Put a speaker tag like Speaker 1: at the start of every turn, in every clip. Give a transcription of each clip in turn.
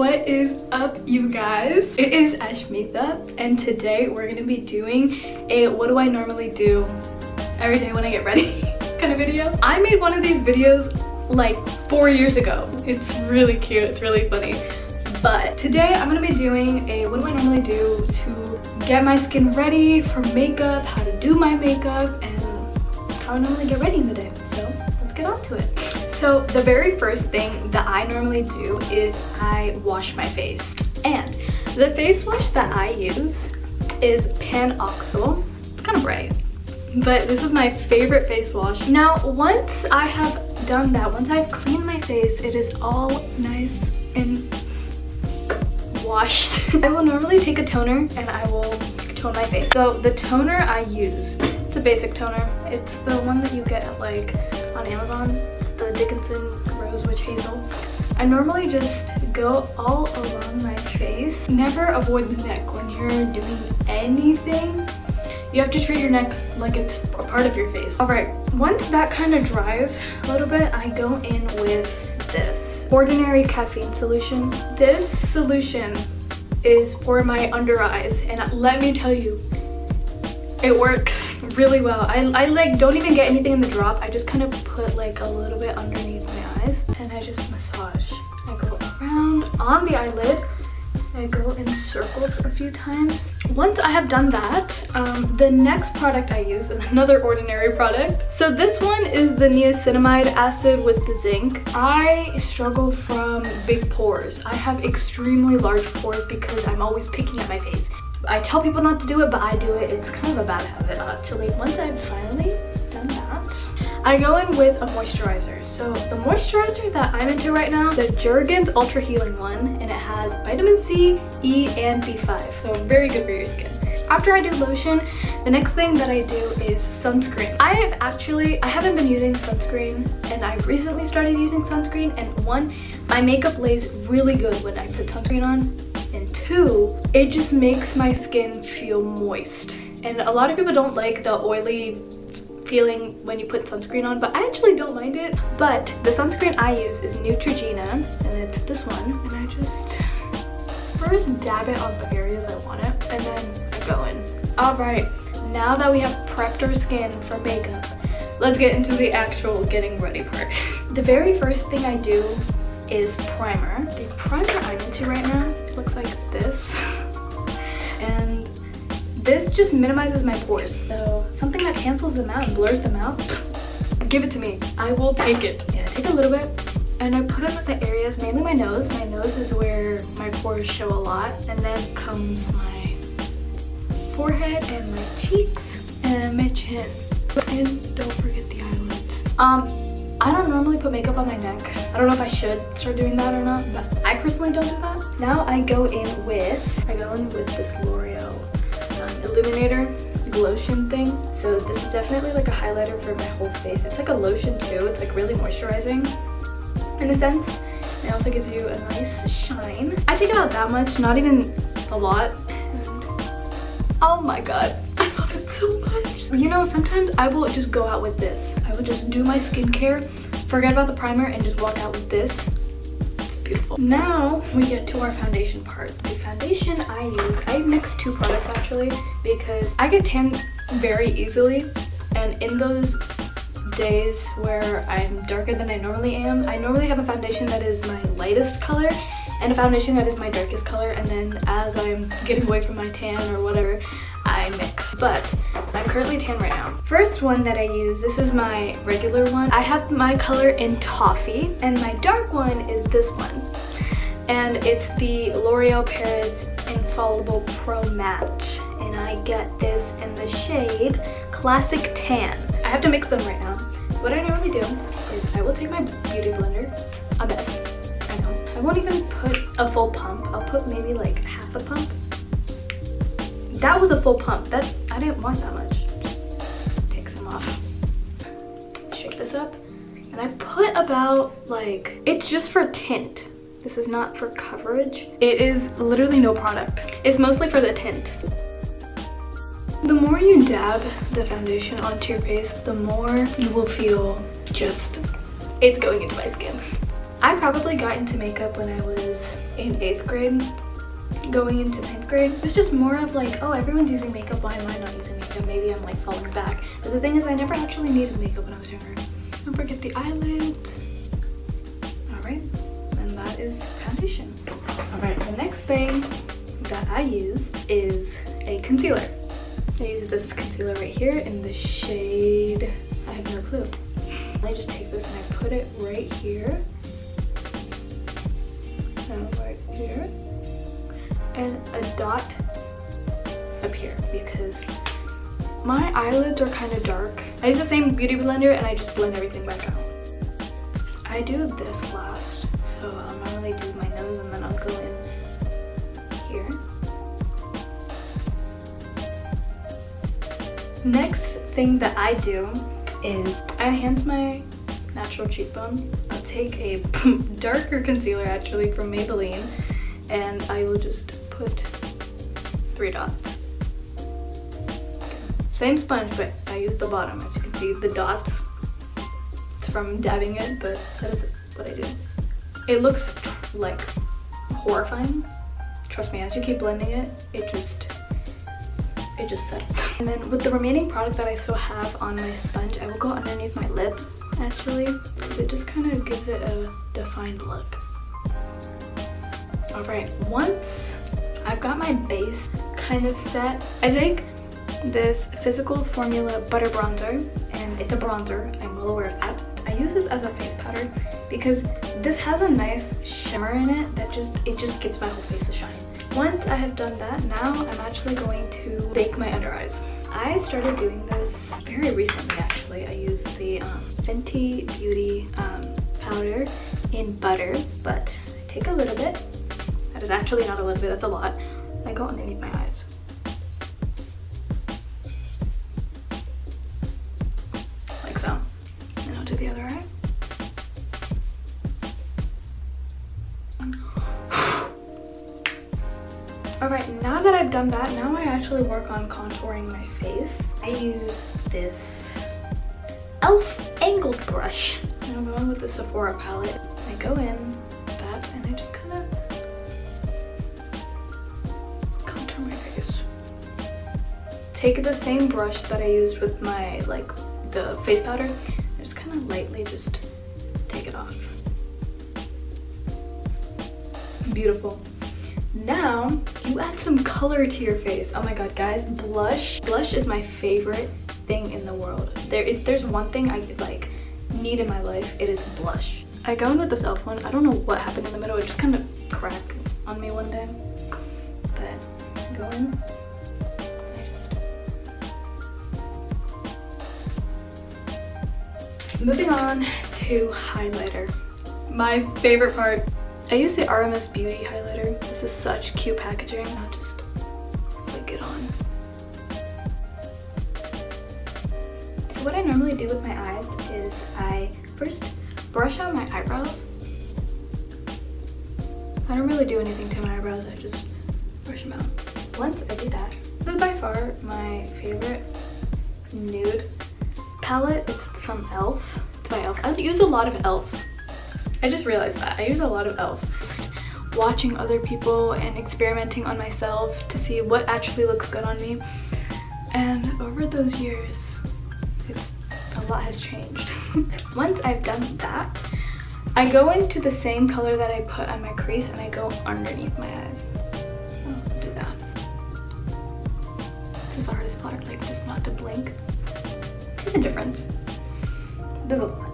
Speaker 1: What is up, you guys? It is Ashmitha, and today we're gonna be doing a what do I normally do every day when I get ready kind of video. I made one of these videos like 4 years ago. It's really cute, it's really funny. But today I'm gonna be doing a what do I normally do to get my skin ready for makeup, how to do my makeup, and how I normally get ready in the day. So let's get on to it. So the very first thing that I normally do is I wash my face. And the face wash that I use is Pan-Oxyl. It's kind of bright, but this is my favorite face wash. Now, once I have done that, once I've cleaned my face, it is all nice and washed. I will normally take a toner and I will tone my face. So the toner I use, it's a basic toner. It's the one that you get like on Amazon. It's the Dickinson Rose Witch Hazel. I normally just go all along my face. Never avoid the neck when you're doing anything. You have to treat your neck like it's a part of your face. All right, once that kind of dries a little bit, I go in with this ordinary caffeine solution. This solution is for my under eyes, and let me tell you, it works really well. I like don't even get anything in the drop. I just kind of put like a little bit underneath my eyes and I just massage. I go around on the eyelid. I go in circles a few times. Once I have done that, the next product I use is another ordinary product. So this one is the niacinamide acid with the zinc. I struggle from big pores. I have extremely large pores because I'm always picking at my face. I tell people not to do it, but I do it. It's kind of a bad habit, actually. Once I've finally done that, I go in with a moisturizer. So the moisturizer that I'm into right now, the Jergens Ultra Healing one, and it has vitamin C, E, and B5. So very good for your skin. After I do lotion, the next thing that I do is sunscreen. I haven't been using sunscreen, and I recently started using sunscreen, and one, my makeup lays really good when I put sunscreen on, and two, it just makes my skin feel moist. And a lot of people don't like the oily feeling when you put sunscreen on, but I actually don't mind it. But the sunscreen I use is Neutrogena, and it's this one, and I just first dab it on the areas I want it, and then I go in. All right, now that we have prepped our skin for makeup, let's get into the actual getting ready part. The very first thing I do is primer. The primer I'm into right now looks like this, and this just minimizes my pores. So something that cancels them out and blurs them out, give it to me. I will take it. Yeah, take a little bit and I put it in the areas, mainly my nose. My nose is where my pores show a lot, and then comes my forehead and my cheeks and my chin. And don't forget the eyelids. I don't normally put makeup on my neck. I don't know if I should start doing that or not, but I personally don't do that. Now I go in with this L'Oreal Illuminator Glotion thing. So this is definitely like a highlighter for my whole face. It's like a lotion too. It's like really moisturizing in a sense. It also gives you a nice shine. I take about that much, not even a lot. And oh my god, I love it so much. You know, sometimes I will just go out with this. I will just do my skincare, forget about the primer, and just walk out with this. It's beautiful. Now we get to our foundation part. The foundation I mix two products actually, because I get tan very easily, and in those days where I'm darker than I normally am, I normally have a foundation that is my lightest color and a foundation that is my darkest color, and then as I'm getting away from my tan or whatever, I mix. But I'm currently tan right now. First one that I use, this is my regular one. I have my color in Toffee, and my dark one is this one. And it's the L'Oreal Paris Infallible Pro Matte. And I get this in the shade Classic Tan. I have to mix them right now. What I normally do is I will take my beauty blender, a mess, I know. I won't even put a full pump. I'll put maybe like half a pump. That was a full pump. I didn't want that much. Just take some off. Shake this up. And I put about like, it's just for tint. This is not for coverage. It is literally no product. It's mostly for the tint. The more you dab the foundation onto your face, the more you will feel just, it's going into my skin. I probably got into makeup when I was in 8th grade going into 10th grade. It's just more of like, oh, everyone's using makeup, why am I not using makeup? Maybe I'm like falling back. But the thing is, I never actually needed makeup when I was younger. Don't forget the eyelids. Alright, and that is foundation. Alright, the next thing that I use is a concealer. I use this concealer right here in the shade, I have no clue. I just take this and I put it right here. And right here. And a dot up here because my eyelids are kind of dark. I use the same beauty blender and I just blend everything back out. I do this last, so I'll normally do my nose and then I'll go in here. Next thing that I do is I enhance my natural cheekbone. I'll take a darker concealer actually from Maybelline and I will just put 3 dots. Same sponge, but I use the bottom. As you can see, the dots from dabbing it, but that is what I do. It looks like horrifying. Trust me, as you keep blending it, it just sets. And then with the remaining product that I still have on my sponge, I will go underneath my lip actually, because it just kind of gives it a defined look. Alright, once I've got my base kind of set, I take this Physical Formula Butter Bronzer, and it's a bronzer, I'm well aware of that. I use this as a face powder because this has a nice shimmer in it that just gives my whole face a shine. Once I have done that, now I'm actually going to bake my under eyes. I started doing this very recently actually. I use the Fenty Beauty powder in butter, but I take a little bit. That is actually not a little bit, that's a lot. I go underneath my eyes. Like so. And I'll do the other eye. Alright, now that I've done that, now I actually work on contouring my face. I use this e.l.f. angled brush. And I'm going with the Sephora palette. I go in that and I just kind of contour my face. Take the same brush that I used with my, the face powder. I just kind of lightly just take it off. Beautiful. Now, you add some color to your face. Oh my god, guys, blush. Blush is my favorite thing in the world. If there's one thing I need in my life, it is blush. I go in with this e.l.f. one. I don't know what happened in the middle. It just kind of cracked on me one day. But I go in. Moving on to highlighter. My favorite part. I use the RMS Beauty highlighter. This is such cute packaging. I'll just flick it on. So what I normally do with my eyes is I first brush out my eyebrows. I don't really do anything to my eyebrows, I just brush them out. Once I do that, this is by far my favorite nude palette. It's from e.l.f. It's by e.l.f. I use a lot of e.l.f. I just realized that. I use a lot of e.l.f. Watching other people and experimenting on myself to see what actually looks good on me. And over those years, a lot has changed. Once I've done that, I go into the same color that I put on my crease and I go underneath my eyes. I'll do that. This is the hardest part, just not to blink. See the difference? There's a lot.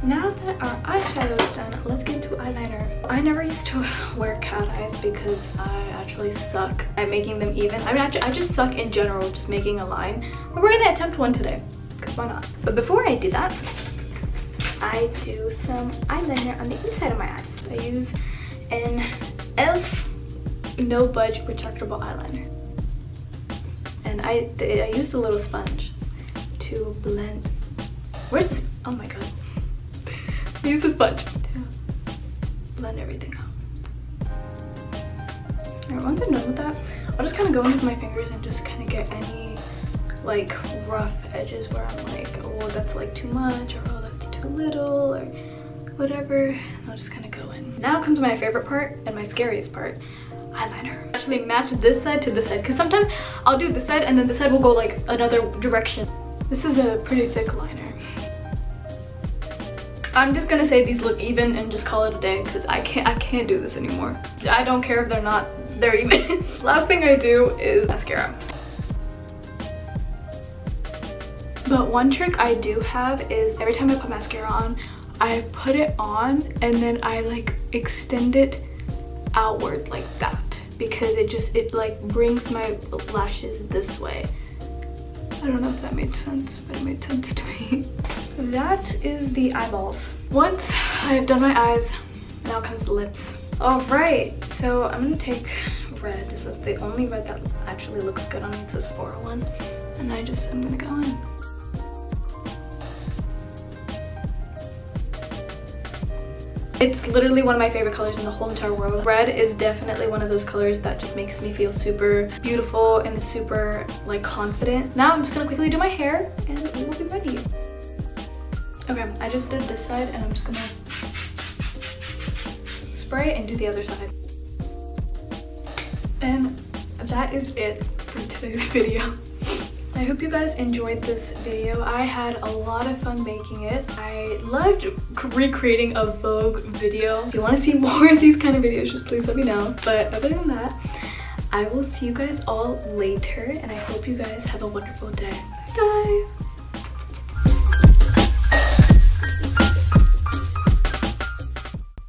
Speaker 1: Now that our eyeshadow is done, let's get into eyeliner. I never used to wear cat eyes because I actually suck at making them even. I mean, I just suck in general, just making a line. But we're gonna attempt one today, because why not? But before I do that, I do some eyeliner on the inside of my eyes. I use an e.l.f. No Budge retractable eyeliner. And I use the little sponge to blend. Where's this? Oh my god. I use the sponge to blend everything out. Alright, once I'm done with that, I'll just kind of go in with my fingers and just kind of get any rough edges where I'm like, oh, that's too much, or oh, that's too little, or whatever. I'll just kind of go in. Now comes my favorite part and my scariest part. Eyeliner. Actually match this side to this side, because sometimes I'll do this side and then this side will go like another direction. This is a pretty thick liner. I'm just gonna say these look even and just call it a day, because I can't do this anymore. I don't care if they're even. Last thing I do is mascara. But one trick I do have is every time I put mascara on, I put it on and then I like extend it outward like that, because it like brings my lashes this way. I don't know if that made sense, but it made sense to me. That is the eyeballs. Once I've done my eyes, now comes the lips. All right, so I'm gonna take red. This is the only red that actually looks good on me. It's this 401, and I'm gonna go in. It's literally one of my favorite colors in the whole entire world. Red is definitely one of those colors that just makes me feel super beautiful and super like confident. Now I'm just gonna quickly do my hair and we will be ready. Okay, I just did this side and I'm just gonna spray and do the other side. And that is it for today's video. I hope you guys enjoyed this video. I had a lot of fun making it. I loved recreating a Vogue video. If you want to see more of these kind of videos, just please let me know. But other than that, I will see you guys all later, and I hope you guys have a wonderful day. Bye!